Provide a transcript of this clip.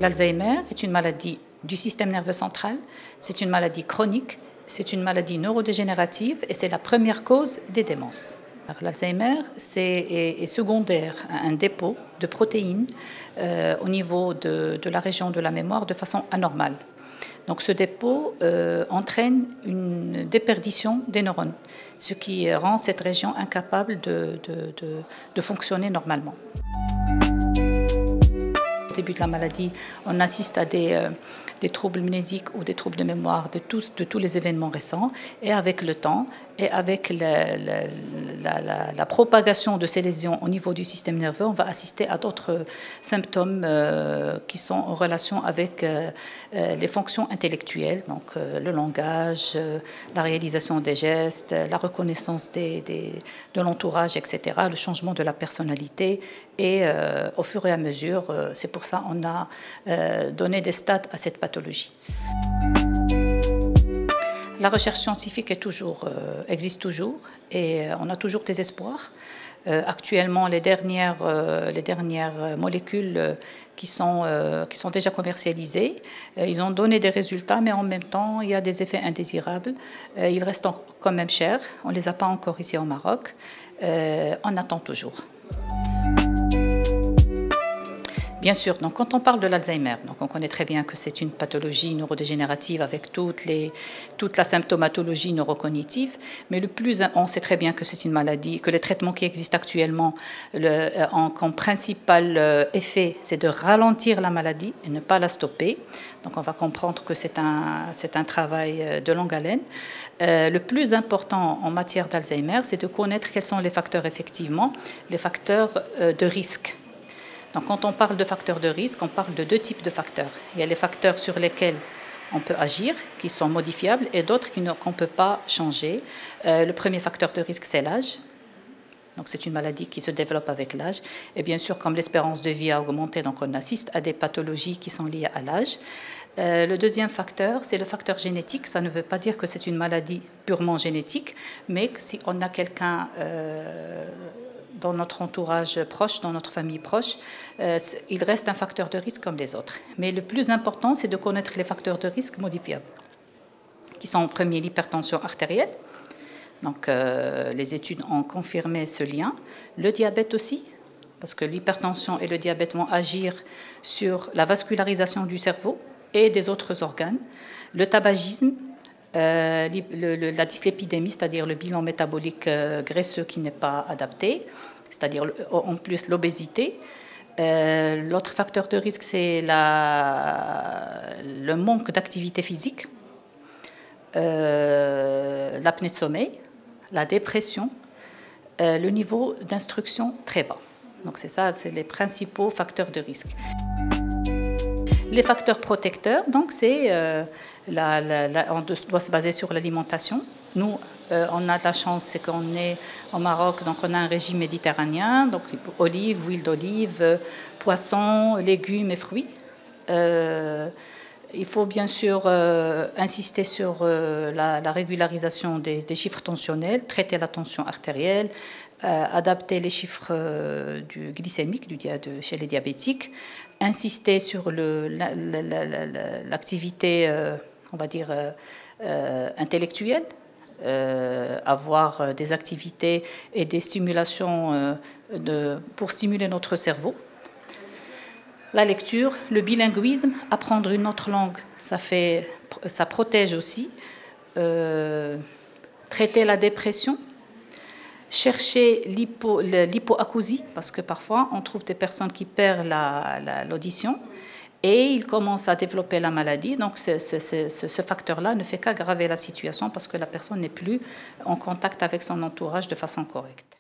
L'Alzheimer est une maladie du système nerveux central, c'est une maladie chronique, c'est une maladie neurodégénérative et c'est la première cause des démences. L'Alzheimer est secondaire à un dépôt de protéines au niveau de la région de la mémoire de façon anormale. Donc ce dépôt entraîne une déperdition des neurones, ce qui rend cette région incapable de fonctionner normalement. Au début de la maladie, on assiste à des troubles mnésiques ou des troubles de mémoire de tous les événements récents. Et avec le temps et avec la propagation de ces lésions au niveau du système nerveux, on va assister à d'autres symptômes qui sont en relation avec les fonctions intellectuelles, donc le langage, la réalisation des gestes, la reconnaissance de l'entourage, etc., le changement de la personnalité. Et au fur et à mesure, c'est pour ça qu'on a donné des stades à cette pathologie. La recherche scientifique existe toujours et on a toujours des espoirs. Actuellement, les dernières molécules qui sont déjà commercialisées, ils ont donné des résultats, mais en même temps, il y a des effets indésirables. Ils restent quand même chers. On ne les a pas encore ici au Maroc. On attend toujours. Bien sûr, donc quand on parle de l'Alzheimer, donc on connaît très bien que c'est une pathologie neurodégénérative avec toute la symptomatologie neurocognitive, mais on sait très bien que c'est une maladie, que les traitements qui existent actuellement ont comme principal effet, c'est de ralentir la maladie et ne pas la stopper. Donc on va comprendre que c'est un travail de longue haleine. Le plus important en matière d'Alzheimer, c'est de connaître quels sont les facteurs, effectivement, les facteurs de risque. Donc, quand on parle de facteurs de risque, on parle de deux types de facteurs. Il y a les facteurs sur lesquels on peut agir, qui sont modifiables, et d'autres qu'on ne peut pas changer. Le premier facteur de risque, c'est l'âge. Donc, c'est une maladie qui se développe avec l'âge. Et bien sûr, comme l'espérance de vie a augmenté, donc on assiste à des pathologies qui sont liées à l'âge. Le deuxième facteur, c'est le facteur génétique. Ça ne veut pas dire que c'est une maladie purement génétique, mais que si on a quelqu'un dans notre entourage proche, dans notre famille proche, il reste un facteur de risque comme les autres. Mais le plus important, c'est de connaître les facteurs de risque modifiables, qui sont en premier l'hypertension artérielle. Donc, les études ont confirmé ce lien. Le diabète aussi, parce que l'hypertension et le diabète vont agir sur la vascularisation du cerveau et des autres organes. Le tabagisme, la dyslipidémie, c'est-à-dire le bilan métabolique graisseux qui n'est pas adapté, c'est-à-dire en plus l'obésité. L'autre facteur de risque, c'est le manque d'activité physique, l'apnée de sommeil, la dépression, le niveau d'instruction très bas. Donc c'est les principaux facteurs de risque. Les facteurs protecteurs, donc on doit se baser sur l'alimentation. Nous, on a de la chance, c'est qu'on est au Maroc, donc on a un régime méditerranéen, donc olives, huile d'olive, poissons, légumes et fruits. Il faut bien sûr insister sur la régularisation des chiffres tensionnels, traiter la tension artérielle, adapter les chiffres glycémiques chez les diabétiques, insister sur l'activité, on va dire, intellectuelle, avoir des activités et des stimulations pour stimuler notre cerveau. La lecture, le bilinguisme, apprendre une autre langue, ça protège aussi. Traiter la dépression, chercher l'hypoacousie, parce que parfois on trouve des personnes qui perdent l'audition et ils commencent à développer la maladie. Donc ce facteur-là ne fait qu'aggraver la situation parce que la personne n'est plus en contact avec son entourage de façon correcte.